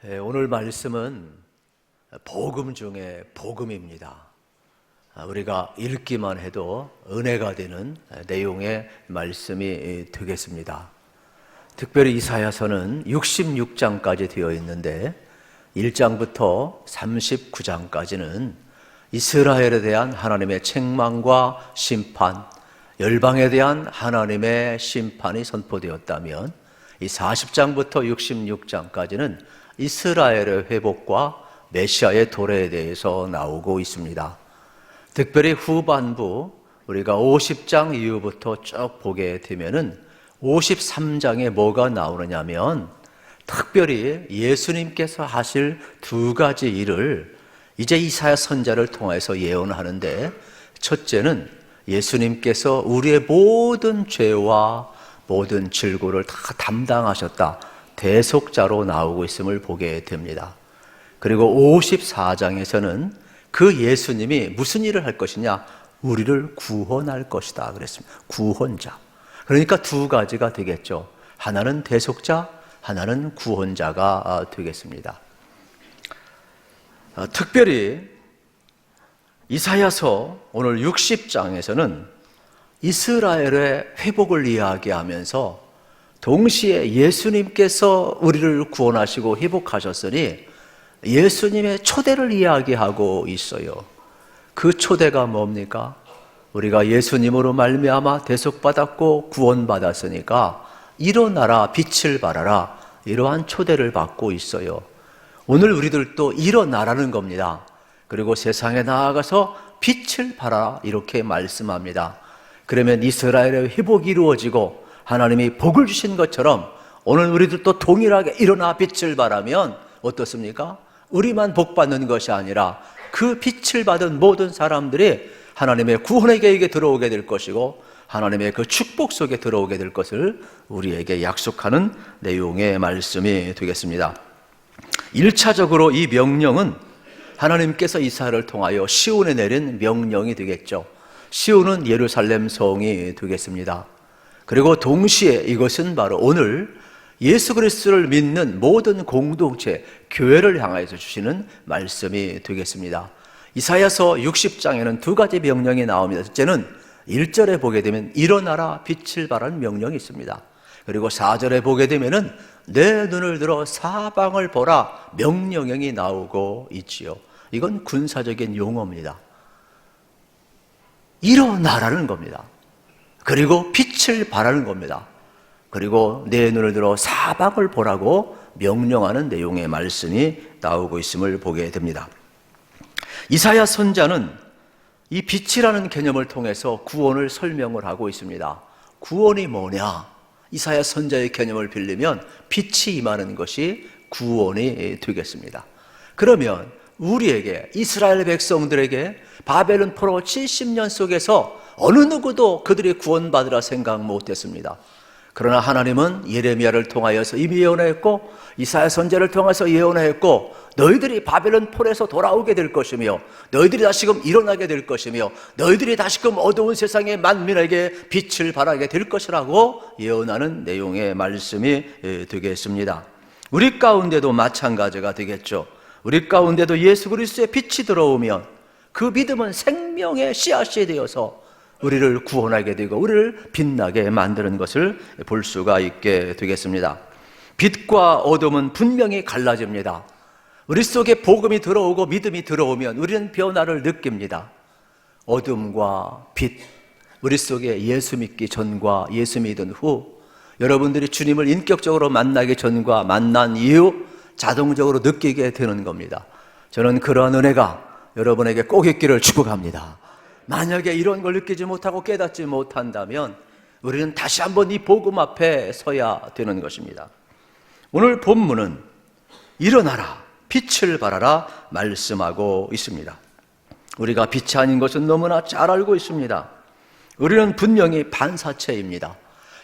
오늘 말씀은 복음 중에 복음입니다. 우리가 읽기만 해도 은혜가 되는 내용의 말씀이 되겠습니다. 특별히 이사야서는 66장까지 되어 있는데 1장부터 39장까지는 이스라엘에 대한 하나님의 책망과 심판, 열방에 대한 하나님의 심판이 선포되었다면 이 40장부터 66장까지는 이스라엘의 회복과 메시아의 도래에 대해서 나오고 있습니다. 특별히 후반부 우리가 50장 이후부터 쭉 보게 되면은 53장에 뭐가 나오느냐면 특별히 예수님께서 하실 두 가지 일을 이제 이사야 선지자를 통해서 예언하는데, 첫째는 예수님께서 우리의 모든 죄와 모든 질고를 다 담당하셨다, 대속자로 나오고 있음을 보게 됩니다. 그리고 54장에서는 그 예수님이 무슨 일을 할 것이냐, 우리를 구원할 것이다 그랬습니다. 구원자. 그러니까 두 가지가 되겠죠. 하나는 대속자, 하나는 구원자가 되겠습니다. 특별히 이사야서 오늘 60장에서는 이스라엘의 회복을 이야기하면서 동시에 예수님께서 우리를 구원하시고 회복하셨으니 예수님의 초대를 이야기하고 있어요. 그 초대가 뭡니까? 우리가 예수님으로 말미암아 대속받았고 구원받았으니까 일어나라, 빛을 발하라, 이러한 초대를 받고 있어요. 오늘 우리들도 일어나라는 겁니다. 그리고 세상에 나아가서 빛을 발하라, 이렇게 말씀합니다. 그러면 이스라엘의 회복이 이루어지고 하나님이 복을 주신 것처럼 오늘 우리들도 동일하게 일어나 빛을 발하면 어떻습니까? 우리만 복 받는 것이 아니라 그 빛을 받은 모든 사람들이 하나님의 구원의 계획에 들어오게 될 것이고 하나님의 그 축복 속에 들어오게 될 것을 우리에게 약속하는 내용의 말씀이 되겠습니다. 1차적으로 이 명령은 하나님께서 이사야를 통하여 시온에 내린 명령이 되겠죠. 시온은 예루살렘 성이 되겠습니다. 그리고 동시에 이것은 바로 오늘 예수 그리스도를 믿는 모든 공동체, 교회를 향하여서 주시는 말씀이 되겠습니다. 이사야서 60장에는 두 가지 명령이 나옵니다. 첫째는 1절에 보게 되면 일어나라, 빛을 발하는 명령이 있습니다. 그리고 4절에 보게 되면은 내 눈을 들어 사방을 보라, 명령이 나오고 있지요. 이건 군사적인 용어입니다. 일어나라는 겁니다. 그리고 빛을 발하는 겁니다. 그리고 내 눈을 들어 사방을 보라고 명령하는 내용의 말씀이 나오고 있음을 보게 됩니다. 이사야 선지자는 이 빛이라는 개념을 통해서 구원을 설명을 하고 있습니다. 구원이 뭐냐? 이사야 선지자의 개념을 빌리면 빛이 임하는 것이 구원이 되겠습니다. 그러면 우리에게, 이스라엘 백성들에게 바벨론 포로 70년 속에서 어느 누구도 그들이 구원받으라 생각 못했습니다. 그러나 하나님은 예레미야를 통하여서 이미 예언했고 이사야 선지자를 통해서 예언했고 너희들이 바벨론 포로에서 돌아오게 될 것이며 너희들이 다시금 일어나게 될 것이며 너희들이 다시금 어두운 세상의 만민에게 빛을 발하게 될 것이라고 예언하는 내용의 말씀이 되겠습니다. 우리 가운데도 마찬가지가 되겠죠. 우리 가운데도 예수 그리스도의 빛이 들어오면 그 믿음은 생명의 씨앗이 되어서 우리를 구원하게 되고 우리를 빛나게 만드는 것을 볼 수가 있게 되겠습니다. 빛과 어둠은 분명히 갈라집니다. 우리 속에 복음이 들어오고 믿음이 들어오면 우리는 변화를 느낍니다. 어둠과 빛, 우리 속에 예수 믿기 전과 예수 믿은 후, 여러분들이 주님을 인격적으로 만나기 전과 만난 이후 자동적으로 느끼게 되는 겁니다. 저는 그러한 은혜가 여러분에게 꼭 있기를 축복합니다. 만약에 이런 걸 느끼지 못하고 깨닫지 못한다면 우리는 다시 한번 이 복음 앞에 서야 되는 것입니다. 오늘 본문은 일어나라, 빛을 발하라 말씀하고 있습니다. 우리가 빛이 아닌 것은 너무나 잘 알고 있습니다. 우리는 분명히 반사체입니다.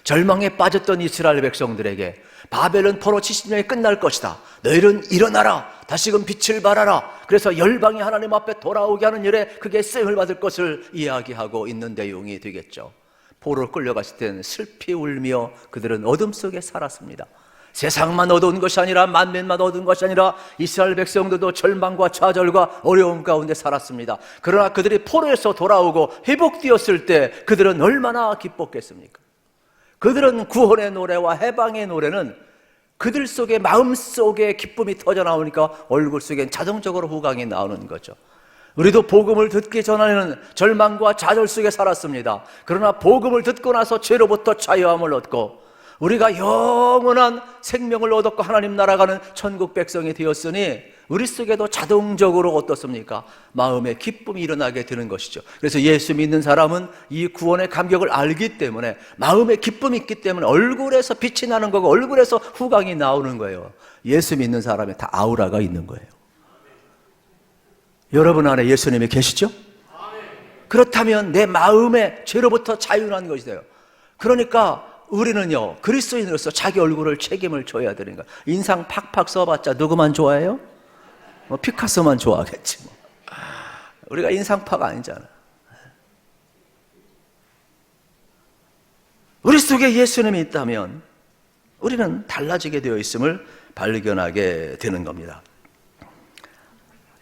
절망에 빠졌던 이스라엘 백성들에게 바벨론 포로 70년이 끝날 것이다, 너희는 일어나라, 다시금 빛을 발하라, 그래서 열방이 하나님 앞에 돌아오게 하는 일에 그게 쓰임을 받을 것을 이야기하고 있는 내용이 되겠죠. 포로로 끌려갔을 때는 슬피 울며 그들은 어둠 속에 살았습니다. 세상만 얻어온 것이 아니라 만민만 얻은 것이 아니라 이스라엘 백성들도 절망과 좌절과 어려움 가운데 살았습니다. 그러나 그들이 포로에서 돌아오고 회복되었을 때 그들은 얼마나 기뻤겠습니까? 그들은 구원의 노래와 해방의 노래는 그들 속에 마음속에 기쁨이 터져 나오니까 얼굴 속엔 자동적으로 후광이 나오는 거죠. 우리도 복음을 듣기 전에는 절망과 좌절 속에 살았습니다. 그러나 복음을 듣고 나서 죄로부터 자유함을 얻고 우리가 영원한 생명을 얻었고 하나님 나라가는 천국 백성이 되었으니 우리 속에도 자동적으로 어떻습니까? 마음의 기쁨이 일어나게 되는 것이죠. 그래서 예수 믿는 사람은 이 구원의 감격을 알기 때문에 마음의 기쁨이 있기 때문에 얼굴에서 빛이 나는 거고 얼굴에서 후광이 나오는 거예요. 예수 믿는 사람에 다 아우라가 있는 거예요. 여러분 안에 예수님이 계시죠? 그렇다면 내 마음의 죄로부터 자유한 것이 돼요. 그러니까 우리는요, 그리스도인으로서 자기 얼굴을 책임을 져야 되는 거야. 인상 팍팍 써봤자 누구만 좋아해요? 피카소만 좋아하겠지 뭐. 우리가 인상파가 아니잖아. 우리 속에 예수님이 있다면 우리는 달라지게 되어 있음을 발견하게 되는 겁니다.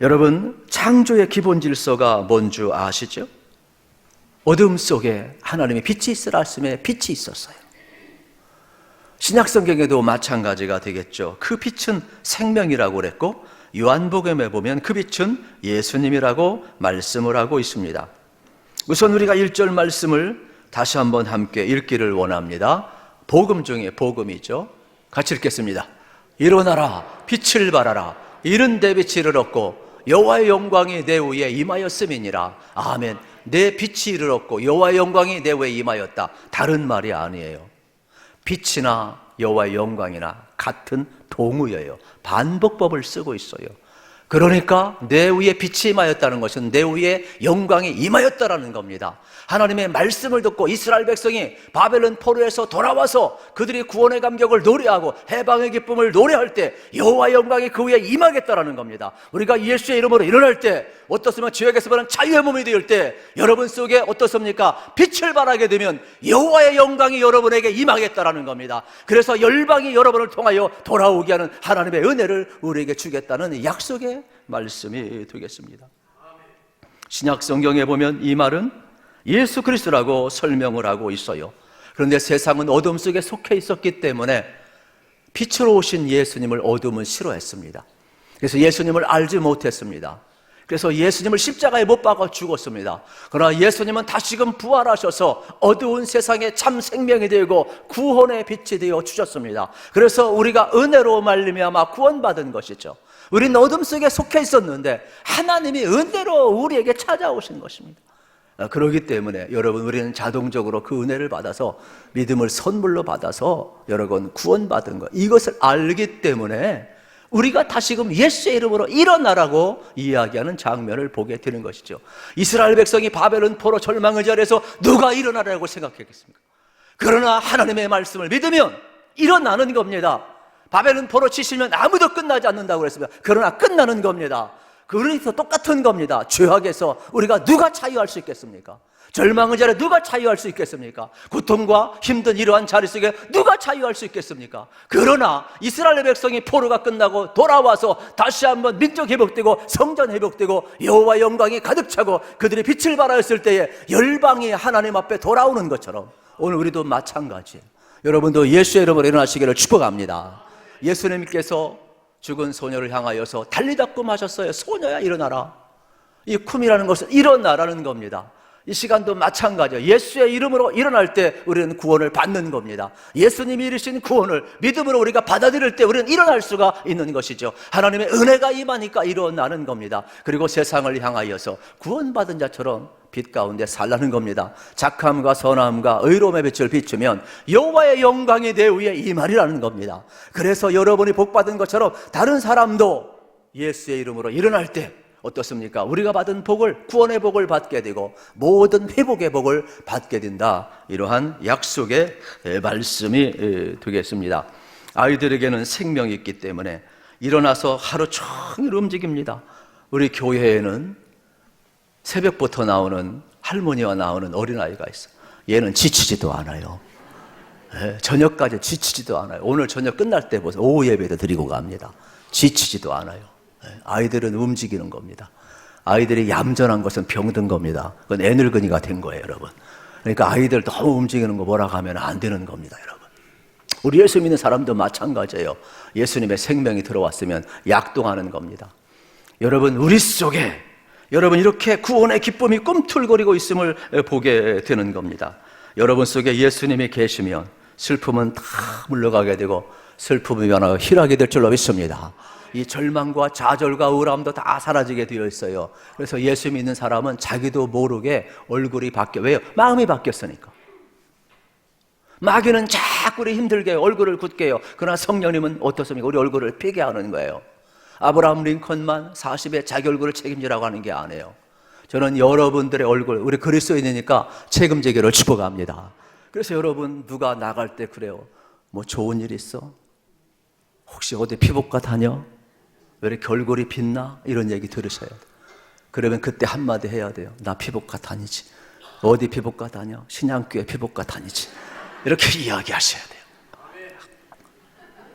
여러분, 창조의 기본 질서가 뭔 줄 아시죠? 어둠 속에 하나님의 빛이 있으라 하심에 빛이 있었어요. 신약 성경에도 마찬가지가 되겠죠. 그 빛은 생명이라고 그랬고 요한복음에 보면 그 빛은 예수님이라고 말씀을 하고 있습니다. 우선 우리가 1절 말씀을 다시 한번 함께 읽기를 원합니다. 복음 중에 복음이죠. 같이 읽겠습니다. 일어나라, 빛을 발하라. 이른 내 빛이 이르렀고 여호와의 영광이 내 위에 임하였음이니라. 아멘. 내 빛이 이르렀고 여호와의 영광이 내 위에 임하였다. 다른 말이 아니에요. 빛이나 여호와의 영광이나 같은 동의어예요. 반복법을 쓰고 있어요. 그러니까 내 위에 빛이 임하였다는 것은 내 위에 영광이 임하였다라는 겁니다. 하나님의 말씀을 듣고 이스라엘 백성이 바벨론 포로에서 돌아와서 그들이 구원의 감격을 노래하고 해방의 기쁨을 노래할 때 여호와의 영광이 그 위에 임하겠다라는 겁니다. 우리가 예수의 이름으로 일어날 때 어떻습니까? 죄악에서 받은 자유의 몸이 될 때 여러분 속에 어떻습니까? 빛을 발하게 되면 여호와의 영광이 여러분에게 임하겠다라는 겁니다. 그래서 열방이 여러분을 통하여 돌아오게 하는 하나님의 은혜를 우리에게 주겠다는 약속의 말씀이 되겠습니다. 신약 성경에 보면 이 말은 예수 그리스도라고 설명을 하고 있어요. 그런데 세상은 어둠 속에 속해 있었기 때문에 빛으로 오신 예수님을 어둠은 싫어했습니다. 그래서 예수님을 알지 못했습니다. 그래서 예수님을 십자가에 못 박아 죽었습니다. 그러나 예수님은 다시금 부활하셔서 어두운 세상에 참 생명이 되고 구원의 빛이 되어 주셨습니다. 그래서 우리가 은혜로 말미암아 구원받은 것이죠. 우리는 어둠 속에 속해 있었는데 하나님이 은혜로 우리에게 찾아오신 것입니다. 그렇기 때문에 여러분, 우리는 자동적으로 그 은혜를 받아서 믿음을 선물로 받아서 여러분 구원받은 것, 이것을 알기 때문에 우리가 다시금 예수의 이름으로 일어나라고 이야기하는 장면을 보게 되는 것이죠. 이스라엘 백성이 바벨론 포로 절망의 자리에서 누가 일어나라고 생각했겠습니까? 그러나 하나님의 말씀을 믿으면 일어나는 겁니다. 바벨론 포로 치시면 아무도 끝나지 않는다고 그랬습니다. 그러나 끝나는 겁니다. 그래서 똑같은 겁니다. 죄악에서 우리가 누가 자유할 수 있겠습니까? 절망의 자리에 누가 자유할 수 있겠습니까? 고통과 힘든 이러한 자리 속에 누가 자유할 수 있겠습니까? 그러나 이스라엘 백성이 포로가 끝나고 돌아와서 다시 한번 민족 회복되고 성전 회복되고 여호와의 영광이 가득 차고 그들이 빛을 발하였을 때에 열방이 하나님 앞에 돌아오는 것처럼 오늘 우리도 마찬가지예요. 여러분도 예수의 이름으로 일어나시기를 축복합니다. 예수님께서 죽은 소녀를 향하여서 달리다 꿈하셨어요. 소녀야 일어나라. 이 꿈이라는 것은 일어나라는 겁니다. 이 시간도 마찬가지예요. 예수의 이름으로 일어날 때 우리는 구원을 받는 겁니다. 예수님이 이루신 구원을 믿음으로 우리가 받아들일 때 우리는 일어날 수가 있는 것이죠. 하나님의 은혜가 임하니까 일어나는 겁니다. 그리고 세상을 향하여서 구원받은 자처럼 빛 가운데 살라는 겁니다. 착함과 선함과 의로움의 빛을 비추면 여호와의 영광이 내 위에 임하리라는 겁니다. 그래서 여러분이 복받은 것처럼 다른 사람도 예수의 이름으로 일어날 때 어떻습니까? 우리가 받은 복을, 구원의 복을 받게 되고 모든 회복의 복을 받게 된다. 이러한 약속의 말씀이 되겠습니다. 아이들에게는 생명이 있기 때문에 일어나서 하루 종일 움직입니다. 우리 교회에는 새벽부터 나오는 할머니와 나오는 어린아이가 있어요. 얘는 지치지도 않아요. 저녁까지 지치지도 않아요. 오늘 저녁 끝날 때 보세요. 오후 예배도 드리고 갑니다. 지치지도 않아요. 아이들은 움직이는 겁니다. 아이들이 얌전한 것은 병든 겁니다. 그건 애늙은이가 된 거예요, 여러분. 그러니까 아이들 너무 움직이는 거 뭐라 하면 안 되는 겁니다, 여러분. 우리 예수 믿는 사람도 마찬가지예요. 예수님의 생명이 들어왔으면 약동하는 겁니다. 여러분, 우리 속에 여러분 이렇게 구원의 기쁨이 꿈틀거리고 있음을 보게 되는 겁니다. 여러분 속에 예수님이 계시면 슬픔은 다 물러가게 되고 슬픔이 변하고 희락이 될 줄로 믿습니다. 이 절망과 좌절과 우울함도 다 사라지게 되어 있어요. 그래서 예수 믿는 사람은 자기도 모르게 얼굴이 바뀌어요. 왜요? 마음이 바뀌었으니까. 마귀는 자꾸 우리 힘들게 해요. 얼굴을 굳게 해요. 그러나 성령님은 어떻습니까? 우리 얼굴을 피게 하는 거예요. 아브라함 링컨만 40에 자기 얼굴을 책임지라고 하는 게 아니에요. 저는 여러분들의 얼굴, 우리 그리스도인이니까 책임지기를 축복합니다. 그래서 여러분 누가 나갈 때 그래요. 뭐 좋은 일 있어? 혹시 어디 피부과 다녀? 왜 이렇게 얼굴이 빛나? 이런 얘기 들으셔야 돼요. 그러면 그때 한마디 해야 돼요. 나 피부과 다니지. 어디 피부과 다녀? 신양교회 피부과 다니지. 이렇게 이야기하셔야 돼요.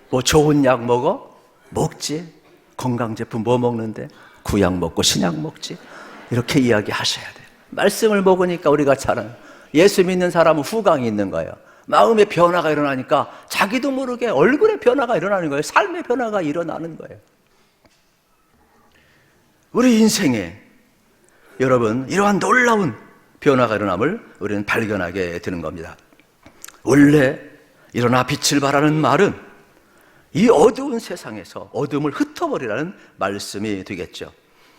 뭐 좋은 약 먹어? 먹지. 건강제품 뭐 먹는데? 구약 먹고 신약 먹지. 이렇게 이야기하셔야 돼요. 말씀을 먹으니까 우리가 잘하는, 예수 믿는 사람은 후광이 있는 거예요. 마음의 변화가 일어나니까 자기도 모르게 얼굴의 변화가 일어나는 거예요. 삶의 변화가 일어나는 거예요. 우리 인생에 여러분 이러한 놀라운 변화가 일어남을 우리는 발견하게 되는 겁니다. 원래 일어나 빛을 발하는 말은 이 어두운 세상에서 어둠을 흩어버리라는 말씀이 되겠죠.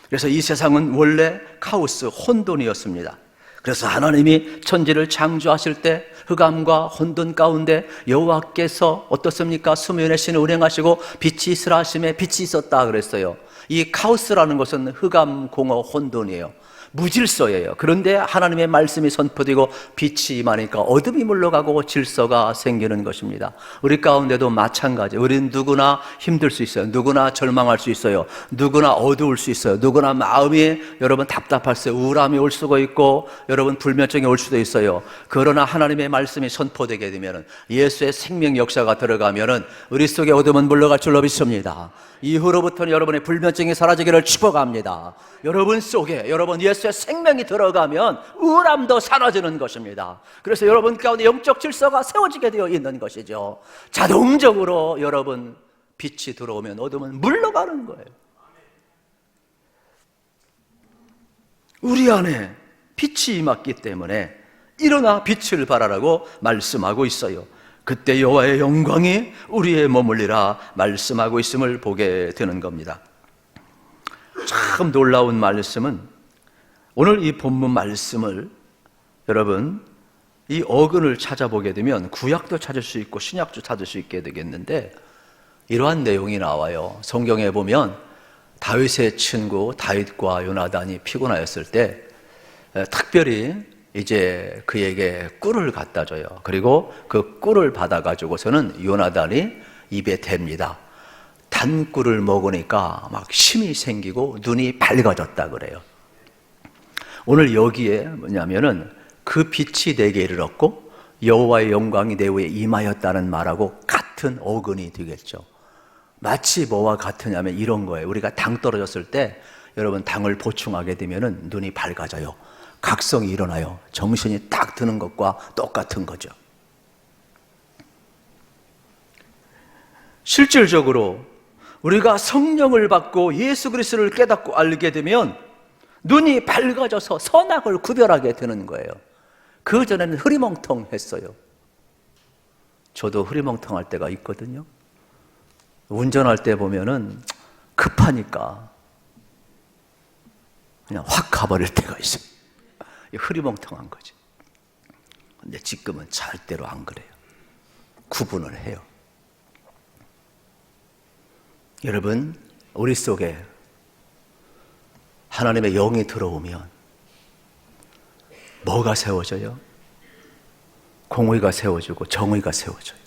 그래서 이 세상은 원래 카오스, 혼돈이었습니다. 그래서 하나님이 천지를 창조하실 때 흑암과 혼돈 가운데 여호와께서 어떻습니까? 수면의 신을 운행하시고 빛이 있으라 하심에 빛이 있었다 그랬어요. 이 카오스라는 것은 흑암, 공허, 혼돈이에요. 무질서예요. 그런데 하나님의 말씀이 선포되고 빛이 임하니까 어둠이 물러가고 질서가 생기는 것입니다. 우리 가운데도 마찬가지. 우리는 누구나 힘들 수 있어요. 누구나 절망할 수 있어요. 누구나 어두울 수 있어요. 누구나 마음이 여러분 답답할 수 있어요. 우울함이 올 수가 있고 여러분 불면증이 올 수도 있어요. 그러나 하나님의 말씀이 선포되게 되면 예수의 생명 역사가 들어가면 우리 속에 어둠은 물러갈 줄로 믿습니다. 이후로부터는 여러분의 불면증이 사라지기를 축복합니다. 여러분 속에 여러분 예수의 생명이 들어가면 우울함도 사라지는 것입니다. 그래서 여러분 가운데 영적 질서가 세워지게 되어 있는 것이죠. 자동적으로 여러분 빛이 들어오면 어둠은 물러가는 거예요. 우리 안에 빛이 임했기 때문에 일어나 빛을 발하라고 말씀하고 있어요. 그때 여호와의 영광이 우리에 머물리라 말씀하고 있음을 보게 되는 겁니다. 참 놀라운 말씀은 오늘 이 본문 말씀을 여러분 이 어근을 찾아보게 되면 구약도 찾을 수 있고 신약도 찾을 수 있게 되겠는데 이러한 내용이 나와요. 성경에 보면 다윗의 친구 다윗과 요나단이 피곤하였을 때 특별히 이제 그에게 꿀을 갖다 줘요. 그리고 그 꿀을 받아가지고서는 요나단이 입에 댑니다. 단 꿀을 먹으니까 막 힘이 생기고 눈이 밝아졌다 그래요. 오늘 여기에 뭐냐면은 그 빛이 내게 이르렀고 여호와의 영광이 내 위에 임하였다는 말하고 같은 어근이 되겠죠. 마치 뭐와 같으냐면 이런 거예요. 우리가 당 떨어졌을 때 여러분 당을 보충하게 되면은 눈이 밝아져요. 각성이 일어나요. 정신이 딱 드는 것과 똑같은 거죠. 실질적으로 우리가 성령을 받고 예수 그리스도를 깨닫고 알게 되면 눈이 밝아져서 선악을 구별하게 되는 거예요. 그전에는 흐리멍텅했어요. 저도 흐리멍텅할 때가 있거든요. 운전할 때 보면은 급하니까 그냥 확 가버릴 때가 있어요. 흐리멍텅한 거지. 근데 지금은 절대로 안 그래요. 구분을 해요. 여러분, 우리 속에 하나님의 영이 들어오면 뭐가 세워져요? 공의가 세워지고 정의가 세워져요.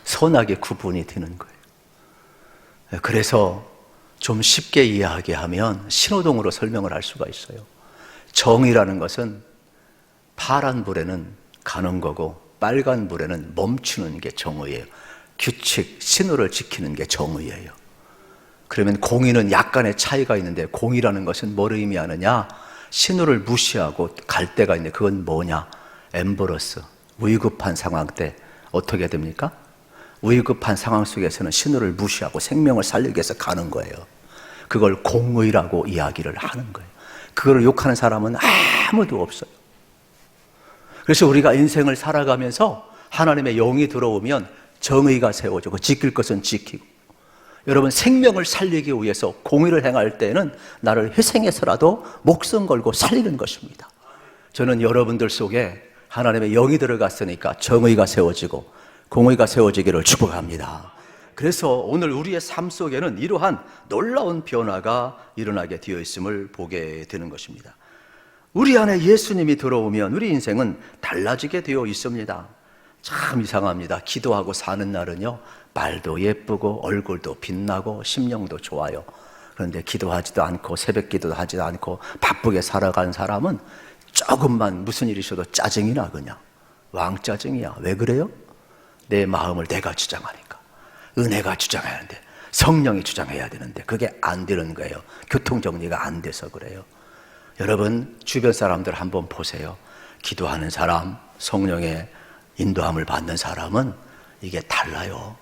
선악의 구분이 되는 거예요. 그래서 좀 쉽게 이야기하면 신호등으로 설명을 할 수가 있어요. 정의라는 것은 파란 불에는 가는 거고 빨간 불에는 멈추는 게 정의예요. 규칙, 신호를 지키는 게 정의예요. 그러면 공의는 약간의 차이가 있는데, 공의라는 것은 뭘 의미하느냐? 신호를 무시하고 갈 때가 있는데, 그건 뭐냐? 엠버러스, 위급한 상황 때 어떻게 됩니까? 위급한 상황 속에서는 신호를 무시하고 생명을 살리기 위해서 가는 거예요. 그걸 공의라고 이야기를 하는 거예요. 그걸 욕하는 사람은 아무도 없어요. 그래서 우리가 인생을 살아가면서 하나님의 영이 들어오면 정의가 세워지고 지킬 것은 지키고, 여러분 생명을 살리기 위해서 공의를 행할 때는 나를 희생해서라도 목숨 걸고 살리는 것입니다. 저는 여러분들 속에 하나님의 영이 들어갔으니까 정의가 세워지고 공의가 세워지기를 축복합니다. 그래서 오늘 우리의 삶 속에는 이러한 놀라운 변화가 일어나게 되어 있음을 보게 되는 것입니다. 우리 안에 예수님이 들어오면 우리 인생은 달라지게 되어 있습니다. 참 이상합니다. 기도하고 사는 날은요, 말도 예쁘고 얼굴도 빛나고 심령도 좋아요. 그런데 기도하지도 않고 새벽 기도도 하지도 않고 바쁘게 살아간 사람은 조금만 무슨 일이 있어도 짜증이 나. 그냥 왕짜증이야. 왜 그래요? 내 마음을 내가 주장하니까. 은혜가 주장해야 하는데, 성령이 주장해야 되는데 그게 안 되는 거예요. 교통정리가 안 돼서 그래요. 여러분 주변 사람들 한번 보세요. 기도하는 사람, 성령의 인도함을 받는 사람은 이게 달라요.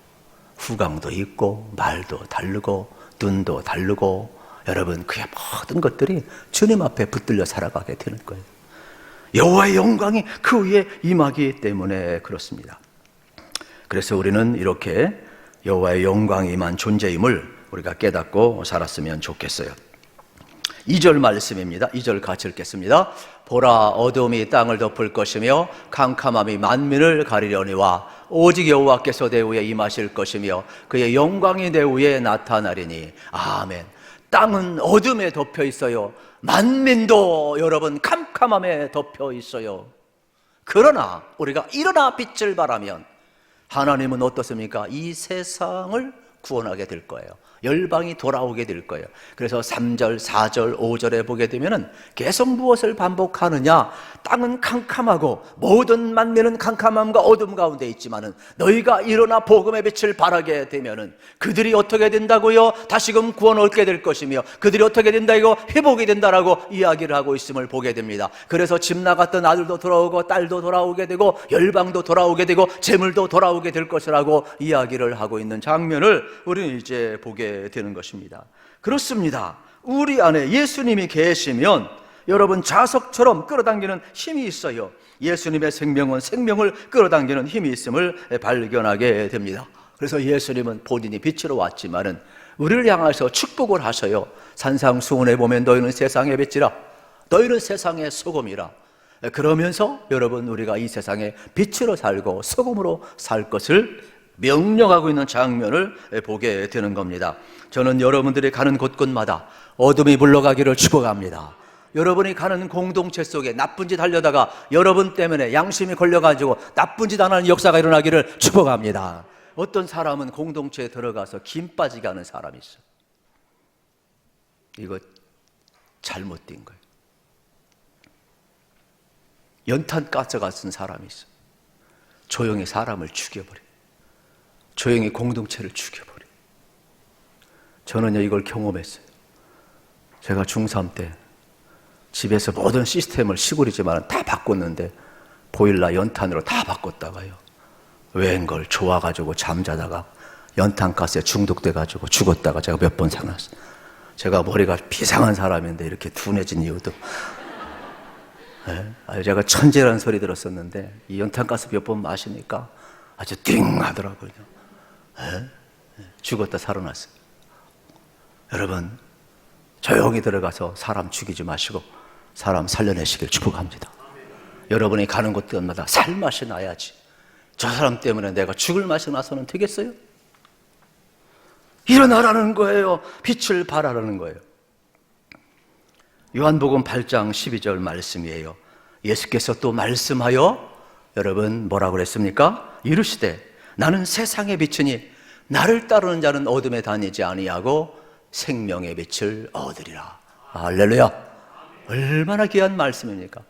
후광도 있고 말도 다르고 눈도 다르고, 여러분 그의 모든 것들이 주님 앞에 붙들려 살아가게 되는 거예요. 여호와의 영광이 그 위에 임하기 때문에 그렇습니다. 그래서 우리는 이렇게 여호와의 영광이 임한 존재임을 우리가 깨닫고 살았으면 좋겠어요. 2절 말씀입니다. 2절 같이 읽겠습니다. 보라, 어둠이 땅을 덮을 것이며 캄캄함이 만민을 가리려니와 오직 여호와께서 내 위에 임하실 것이며 그의 영광이 내 위에 나타나리니. 아멘. 땅은 어둠에 덮여 있어요. 만민도 여러분 캄캄함에 덮여 있어요. 그러나 우리가 일어나 빛을 발하면 하나님은 어떻습니까? 이 세상을 구원하게 될 거예요. 열방이 돌아오게 될 거예요. 그래서 3절, 4절, 5절에 보게 되면은 계속 무엇을 반복하느냐? 땅은 캄캄하고 모든 만민은 캄캄함과 어둠 가운데 있지만은 너희가 일어나 복음의 빛을 발하게 되면은 그들이 어떻게 된다고요? 다시금 구원 얻게 될 것이며 그들이 어떻게 된다, 이거 회복이 된다라고 이야기를 하고 있음을 보게 됩니다. 그래서 집 나갔던 아들도 돌아오고 딸도 돌아오게 되고 열방도 돌아오게 되고 재물도 돌아오게 될 것이라고 이야기를 하고 있는 장면을 우리는 이제 보게 되는 것입니다. 그렇습니다. 우리 안에 예수님이 계시면 여러분 자석처럼 끌어당기는 힘이 있어요. 예수님의 생명은 생명을 끌어당기는 힘이 있음을 발견하게 됩니다. 그래서 예수님은 본인이 빛으로 왔지만은 우리를 향해서 축복을 하셔요. 산상수훈에 보면 너희는 세상의 빛이라, 너희는 세상의 소금이라. 그러면서 여러분 우리가 이 세상에 빛으로 살고 소금으로 살 것을 명령하고 있는 장면을 보게 되는 겁니다. 저는 여러분들이 가는 곳곳마다 어둠이 물러가기를 축복합니다. 여러분이 가는 공동체 속에 나쁜 짓 하려다가 여러분 때문에 양심이 걸려가지고 나쁜 짓 안 하는 역사가 일어나기를 축복합니다. 어떤 사람은 공동체에 들어가서 김 빠지게 하는 사람이 있어요. 이거 잘못된 거예요. 연탄가스 같은 사람이 있어요. 조용히 사람을 죽여버려요. 조용히 공동체를 죽여버려요. 저는요 이걸 경험했어요. 제가 중3 때 집에서 모든 시스템을 시골이지만 다 바꿨는데 보일러 연탄으로 다 바꿨다가요, 웬걸 좋아가지고 잠자다가 연탄가스에 중독돼가지고 죽었다가 제가 몇 번 살았어요. 제가 머리가 비상한 사람인데 이렇게 둔해진 이유도, 제가 천재라는 소리 들었었는데 이 연탄가스 몇 번 마시니까 아주 띵 하더라고요. 죽었다 살아났어요. 여러분 조용히 들어가서 사람 죽이지 마시고 사람 살려내시길 축복합니다. 여러분이 가는 곳마다 살 맛이 나야지. 저 사람 때문에 내가 죽을 맛이 나서는 되겠어요? 일어나라는 거예요. 빛을 발하라는 거예요. 요한복음 8장 12절 말씀이에요. 예수께서 또 말씀하여 여러분 뭐라고 그랬습니까? 이르시되 나는 세상의 빛이니 나를 따르는 자는 어둠에 다니지 아니하고 생명의 빛을 얻으리라. 할렐루야. 얼마나 귀한 말씀입니까?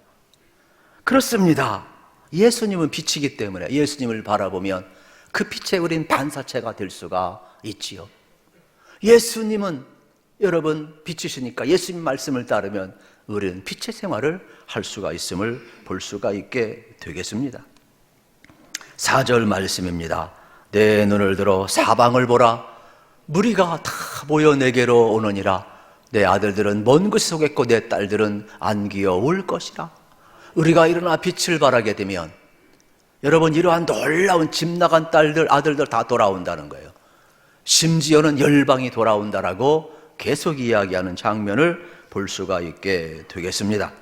그렇습니다. 예수님은 빛이기 때문에 예수님을 바라보면 그 빛에 우린 반사체가 될 수가 있지요. 예수님은 여러분 빛이시니까 예수님 말씀을 따르면 우리는 빛의 생활을 할 수가 있음을 볼 수가 있게 되겠습니다. 4절 말씀입니다. 내 눈을 들어 사방을 보라. 무리가 다 모여 내게로 오느니라. 내 아들들은 먼 곳에 오겠고 내 딸들은 안기어 올 것이라. 우리가 일어나 빛을 발하게 되면 여러분 이러한 놀라운 집 나간 딸들 아들들 다 돌아온다는 거예요. 심지어는 열방이 돌아온다라고 계속 이야기하는 장면을 볼 수가 있게 되겠습니다.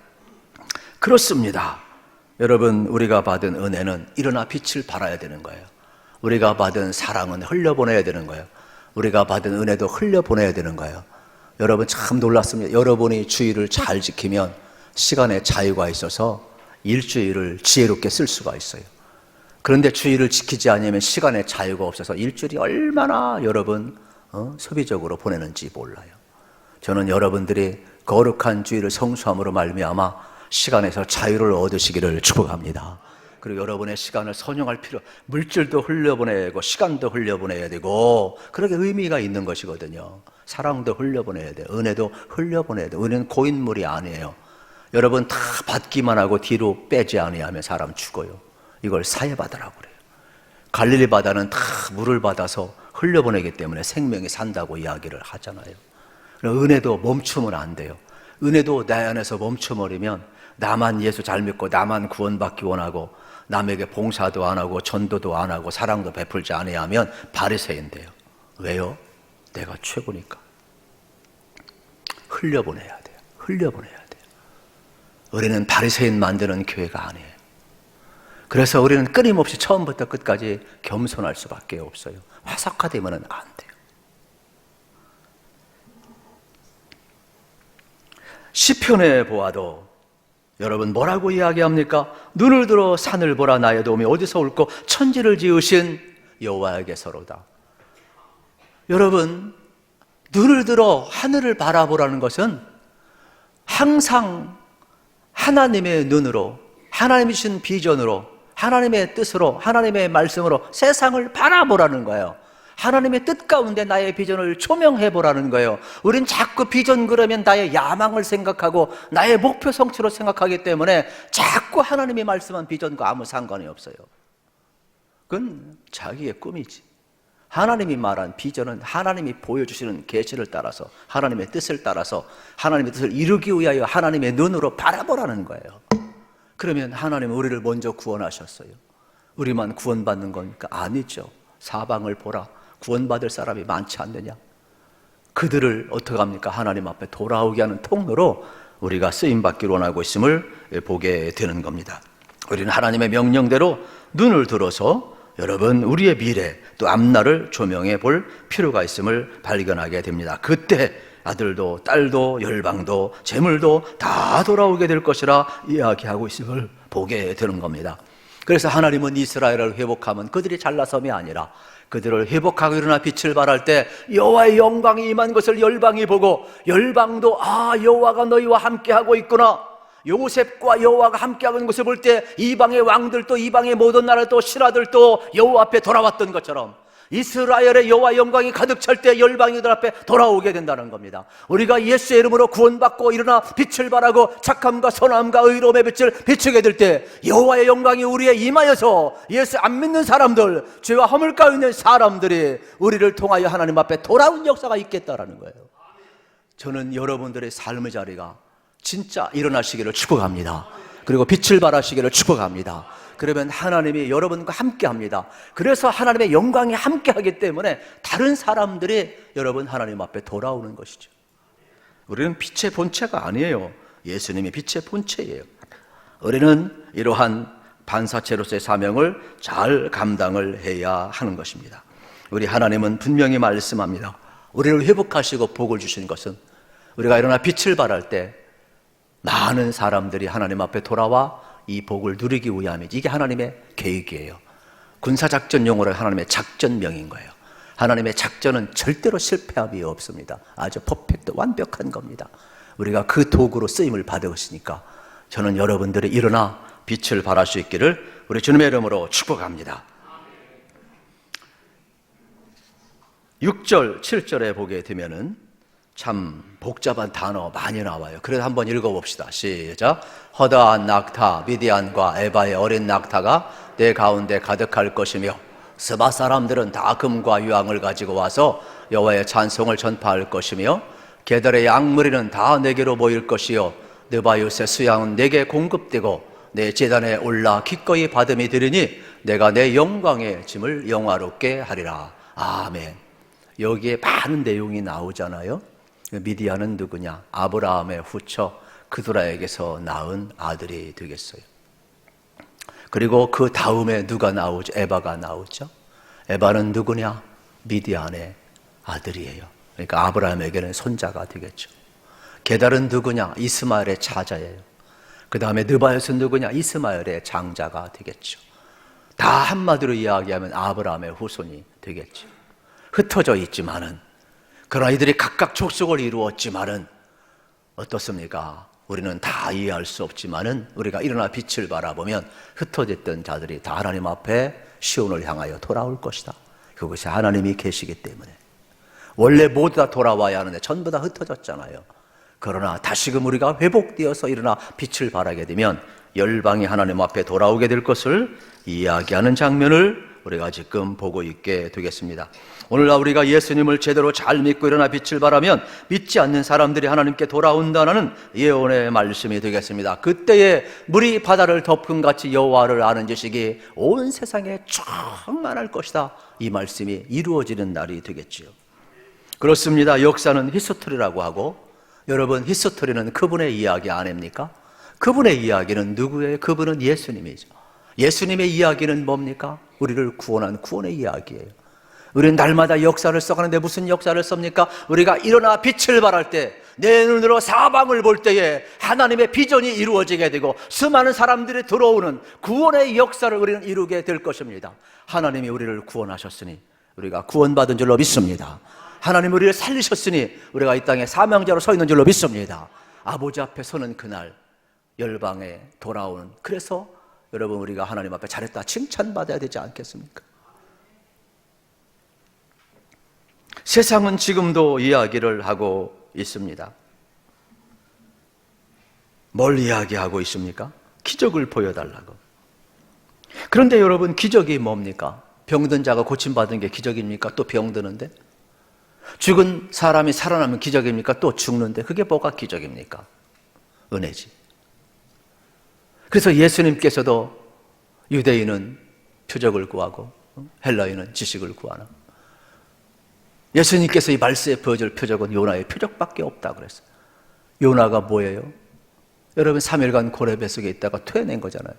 그렇습니다. 여러분 우리가 받은 은혜는 일어나 빛을 발하야 되는 거예요. 우리가 받은 사랑은 흘려보내야 되는 거예요. 우리가 받은 은혜도 흘려보내야 되는 거예요. 여러분 참 놀랐습니다. 여러분이 주의를 잘 지키면 시간에 자유가 있어서 일주일을 지혜롭게 쓸 수가 있어요. 그런데 주의를 지키지 않으면 시간에 자유가 없어서 일주일이 얼마나 여러분 소비적으로 보내는지 몰라요. 저는 여러분들이 거룩한 주의를 성수함으로 말미암아 시간에서 자유를 얻으시기를 축복합니다. 그리고 여러분의 시간을 선용할 필요, 물질도 흘려보내고 시간도 흘려보내야 되고 그렇게 의미가 있는 것이거든요. 사랑도 흘려보내야 돼요. 은혜도 흘려보내야 돼요. 은혜는 고인물이 아니에요. 여러분 다 받기만 하고 뒤로 빼지 아니하면 사람 죽어요. 이걸 사해바다라고 그래요. 갈릴리 바다는 다 물을 받아서 흘려보내기 때문에 생명이 산다고 이야기를 하잖아요. 은혜도 멈추면 안 돼요. 은혜도 내 안에서 멈춰버리면 나만 예수 잘 믿고 나만 구원받기 원하고 남에게 봉사도 안 하고 전도도 안 하고 사랑도 베풀지 아니하면 바리새인 돼요. 왜요? 내가 최고니까. 흘려보내야 돼요. 흘려보내야 돼요. 우리는 바리새인 만드는 교회가 아니에요. 그래서 우리는 끊임없이 처음부터 끝까지 겸손할 수밖에 없어요. 화석화되면 안 돼요. 시편에 보아도 여러분 뭐라고 이야기합니까? 눈을 들어 산을 보라. 나의 도움이 어디서 올꼬? 천지를 지으신 여호와에게서로다. 여러분 눈을 들어 하늘을 바라보라는 것은 항상 하나님의 눈으로, 하나님이 주신 비전으로, 하나님의 뜻으로, 하나님의 말씀으로 세상을 바라보라는 거예요. 하나님의 뜻 가운데 나의 비전을 조명해보라는 거예요. 우린 자꾸 비전 그러면 나의 야망을 생각하고 나의 목표 성취로 생각하기 때문에 자꾸 하나님이 말씀한 비전과 아무 상관이 없어요. 그건 자기의 꿈이지. 하나님이 말한 비전은 하나님이 보여주시는 계시를 따라서, 하나님의 뜻을 따라서 하나님의 뜻을 이루기 위하여 하나님의 눈으로 바라보라는 거예요. 그러면 하나님은 우리를 먼저 구원하셨어요. 우리만 구원받는 거니까 아니죠. 사방을 보라. 구원받을 사람이 많지 않느냐? 그들을 어떻게 합니까? 하나님 앞에 돌아오게 하는 통로로 우리가 쓰임받기를 원하고 있음을 보게 되는 겁니다. 우리는 하나님의 명령대로 눈을 들어서 여러분 우리의 미래 또 앞날을 조명해 볼 필요가 있음을 발견하게 됩니다. 그때 아들도 딸도 열방도 재물도 다 돌아오게 될 것이라 이야기하고 있음을 보게 되는 겁니다. 그래서 하나님은 이스라엘을 회복하면 그들이 잘나섬이 아니라 그들을 회복하고 일어나 빛을 발할 때 여호와의 영광이 임한 것을 열방이 보고 열방도 여호와가 너희와 함께하고 있구나, 요셉과 여호와가 함께하고 있는 것을 볼 때 이방의 왕들도 이방의 모든 나라도 신하들도 여호와 앞에 돌아왔던 것처럼 이스라엘의 여호와 영광이 가득 찰 때 열방이들 앞에 돌아오게 된다는 겁니다. 우리가 예수의 이름으로 구원받고 일어나 빛을 발하고 착함과 선함과 의로움의 빛을 비추게 될 때 여호와의 영광이 우리에 임하여서 예수 안 믿는 사람들, 죄와 허물 가운데 있는 사람들이 우리를 통하여 하나님 앞에 돌아온 역사가 있겠다라는 거예요. 저는 여러분들의 삶의 자리가 진짜 일어나시기를 축복합니다. 그리고 빛을 발하시기를 축복합니다. 그러면 하나님이 여러분과 함께 합니다. 그래서 하나님의 영광이 함께 하기 때문에 다른 사람들이 여러분 하나님 앞에 돌아오는 것이죠. 우리는 빛의 본체가 아니에요. 예수님이 빛의 본체예요. 우리는 이러한 반사체로서의 사명을 잘 감당을 해야 하는 것입니다. 우리 하나님은 분명히 말씀합니다. 우리를 회복하시고 복을 주신 것은 우리가 일어나 빛을 발할 때 많은 사람들이 하나님 앞에 돌아와 이 복을 누리기 위함이지. 이게 하나님의 계획이에요. 군사작전 용어로 하나님의 작전명인 거예요. 하나님의 작전은 절대로 실패함이 없습니다. 아주 퍼펙트 완벽한 겁니다. 우리가 그 도구로 쓰임을 받으시니까 저는 여러분들이 일어나 빛을 발할 수 있기를 우리 주님의 이름으로 축복합니다. 6절, 7절에 보게 되면은 참 복잡한 단어 많이 나와요. 그래서 한번 읽어봅시다. 시작. 허다한 낙타, 미디안과 에바의 어린 낙타가 내 가운데 가득할 것이며 스바 사람들은 다 금과 유황을 가지고 와서 여호와의 찬송을 전파할 것이며 게달의 양무리는 다 내게로 모일 것이요 느바요스의 수양은 내게 공급되고 내 제단에 올라 기꺼이 받음이 되리니 내가 내 영광의 짐을 영화롭게 하리라. 아멘. 여기에 많은 내용이 나오잖아요. 미디안은 누구냐? 아브라함의 후처 그두라에게서 낳은 아들이 되겠어요. 그리고 그 다음에 누가 나오죠? 에바가 나오죠. 에바는 누구냐? 미디안의 아들이에요. 그러니까 아브라함에게는 손자가 되겠죠. 게달은 누구냐? 이스마엘의 차자예요. 그 다음에 느바요스는 누구냐? 이스마엘의 장자가 되겠죠. 다 한마디로 이야기하면 아브라함의 후손이 되겠죠. 흩어져 있지만은, 그러나 이들이 각각 족속을 이루었지만은 어떻습니까? 우리는 다 이해할 수 없지만은 우리가 일어나 빛을 바라보면 흩어졌던 자들이 다 하나님 앞에 시온을 향하여 돌아올 것이다. 그것이 하나님이 계시기 때문에. 원래 모두 다 돌아와야 하는데 전부 다 흩어졌잖아요. 그러나 다시금 우리가 회복되어서 일어나 빛을 발하게 되면 열방이 하나님 앞에 돌아오게 될 것을 이야기하는 장면을 우리가 지금 보고 있게 되겠습니다. 오늘날 우리가 예수님을 제대로 잘 믿고 일어나 빛을 발하면 믿지 않는 사람들이 하나님께 돌아온다는 예언의 말씀이 되겠습니다. 그때에 물이 바다를 덮은 같이 여호와를 아는 지식이 온 세상에 충만할 것이다. 이 말씀이 이루어지는 날이 되겠지요. 그렇습니다. 역사는 히스토리라고 하고, 여러분, 히스토리는 그분의 이야기 아닙니까? 그분의 이야기는 누구예요? 그분은 예수님이죠. 예수님의 이야기는 뭡니까? 우리를 구원한 구원의 이야기예요. 우리는 날마다 역사를 써가는데 무슨 역사를 씁니까? 우리가 일어나 빛을 발할 때, 내 눈으로 사방을 볼 때에 하나님의 비전이 이루어지게 되고 수많은 사람들이 들어오는 구원의 역사를 우리는 이루게 될 것입니다. 하나님이 우리를 구원하셨으니 우리가 구원받은 줄로 믿습니다. 하나님 우리를 살리셨으니 우리가 이 땅에 사명자로 서 있는 줄로 믿습니다. 아버지 앞에 서는 그날 열방에 돌아오는, 그래서 여러분 우리가 하나님 앞에 잘했다 칭찬받아야 되지 않겠습니까? 세상은 지금도 이야기를 하고 있습니다. 뭘 이야기하고 있습니까? 기적을 보여달라고. 그런데 여러분, 기적이 뭡니까? 병든 자가 고침받은 게 기적입니까? 또 병드는데? 죽은 사람이 살아나면 기적입니까? 또 죽는데? 그게 뭐가 기적입니까? 은혜지. 그래서 예수님께서도 유대인은 표적을 구하고 헬라인은 지식을 구하나, 예수님께서 이 말세에 보여줄 표적은 요나의 표적밖에 없다 그랬어요. 요나가 뭐예요? 여러분, 3일간 고래 뱃속에 있다가 퇴어낸 거잖아요.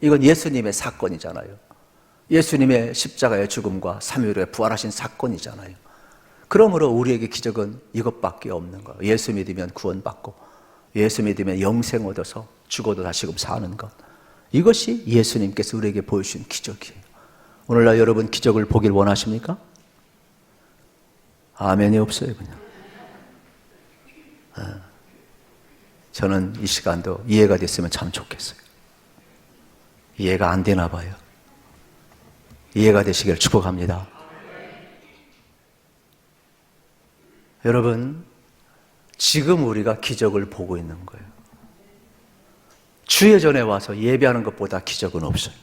이건 예수님의 사건이잖아요. 예수님의 십자가의 죽음과 3일 후에 부활하신 사건이잖아요. 그러므로 우리에게 기적은 이것밖에 없는 거예요. 예수 믿으면 구원받고, 예수 믿으면 영생 얻어서 죽어도 다시금 사는 것. 이것이 예수님께서 우리에게 보여주신 기적이에요. 오늘날 여러분 기적을 보길 원하십니까? 아멘이 없어요, 그냥. 저는 이 시간도 이해가 됐으면 참 좋겠어요. 이해가 안 되나 봐요. 이해가 되시길 축복합니다. 여러분, 지금 우리가 기적을 보고 있는 거예요. 주의 전에 와서 예배하는 것보다 기적은 없어요.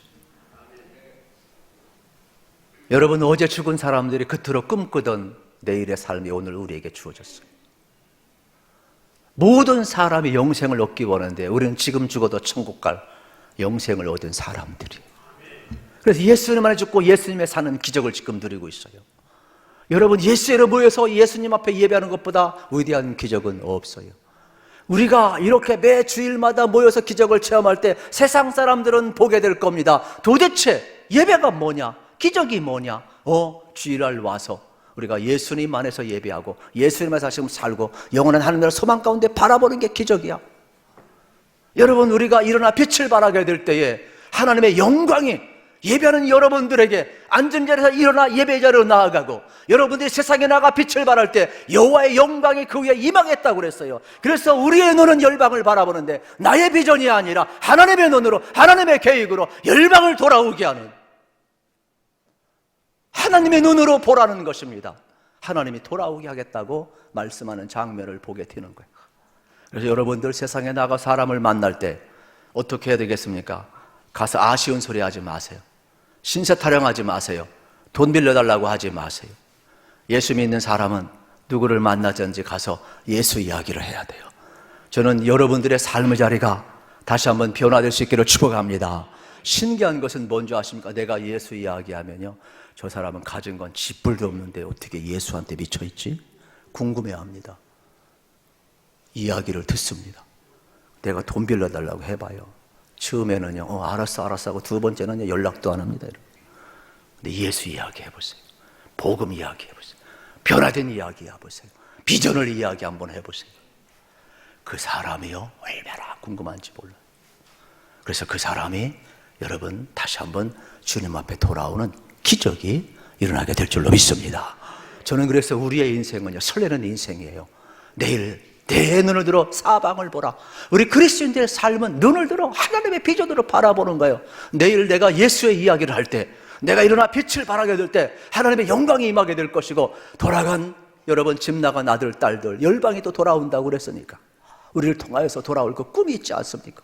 여러분, 어제 죽은 사람들이 그토록 꿈꾸던 내일의 삶이 오늘 우리에게 주어졌어요. 모든 사람이 영생을 얻기 원하는데 우리는 지금 죽어도 천국 갈 영생을 얻은 사람들이에요. 그래서 예수님 안에 죽고 예수님의 사는 기적을 지금 누리고 있어요. 여러분, 예수로 모여서 예수님 앞에 예배하는 것보다 위대한 기적은 없어요. 우리가 이렇게 매 주일마다 모여서 기적을 체험할 때 세상 사람들은 보게 될 겁니다. 도대체 예배가 뭐냐? 기적이 뭐냐? 주일날 와서 우리가 예수님 안에서 예배하고 예수님 안에서 지금 살고 영원한 하늘나라 소망 가운데 바라보는 게 기적이야. 여러분, 우리가 일어나 빛을 발하게 될 때에 하나님의 영광이 예배하는 여러분들에게 앉은 자리에서 일어나 예배 자리로 나아가고, 여러분들이 세상에 나가 빛을 발할 때 여호와의 영광이 그 위에 임하겠다고 그랬어요. 그래서 우리의 눈은 열방을 바라보는데 나의 비전이 아니라 하나님의 눈으로, 하나님의 계획으로 열방을 돌아오게 하는, 하나님의 눈으로 보라는 것입니다. 하나님이 돌아오게 하겠다고 말씀하는 장면을 보게 되는 거예요. 그래서 여러분들 세상에 나가 사람을 만날 때 어떻게 해야 되겠습니까? 가서 아쉬운 소리 하지 마세요. 신세 타령하지 마세요. 돈 빌려달라고 하지 마세요. 예수 믿는 사람은 누구를 만나든지 가서 예수 이야기를 해야 돼요. 저는 여러분들의 삶의 자리가 다시 한번 변화될 수 있기를 축복합니다. 신기한 것은 뭔지 아십니까? 내가 예수 이야기하면요, 저 사람은 가진 건 쥐뿔도 없는데 어떻게 예수한테 미쳐있지? 궁금해합니다. 이야기를 듣습니다. 내가 돈 빌려달라고 해봐요. 처음에는요, 알았어 하고, 두 번째는 연락도 안 합니다. 근데 예수 이야기 해보세요. 복음 이야기 해보세요. 변화된 이야기 해보세요. 비전을 이야기 한번 해보세요. 그 사람이요, 얼마나 궁금한지 몰라요. 그래서 그 사람이 여러분 다시 한번 주님 앞에 돌아오는 기적이 일어나게 될 줄로 믿습니다. 저는 그래서 우리의 인생은요, 설레는 인생이에요. 내일 내 눈을 들어 사방을 보라. 우리 그리스도인들의 삶은 눈을 들어 하나님의 비전으로 바라보는 거예요. 내일 내가 예수의 이야기를 할 때, 내가 일어나 빛을 발하게 될 때 하나님의 영광이 임하게 될 것이고, 돌아간 여러분 집 나간 아들 딸들 열방이 또 돌아온다고 그랬으니까 우리를 통하여서 돌아올 그 꿈이 있지 않습니까?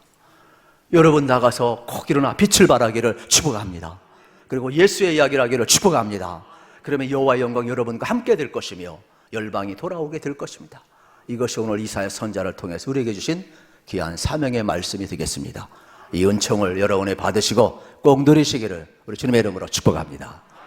여러분 나가서 꼭 일어나 빛을 발하기를 축복합니다. 그리고 예수의 이야기를 하기를 축복합니다. 그러면 여호와의 영광 여러분과 함께 될 것이며 열방이 돌아오게 될 것입니다. 이것이 오늘 이사야 선지자를 통해서 우리에게 주신 귀한 사명의 말씀이 되겠습니다. 이 은총을 여러분이 받으시고 꼭 누리시기를 우리 주님의 이름으로 축복합니다.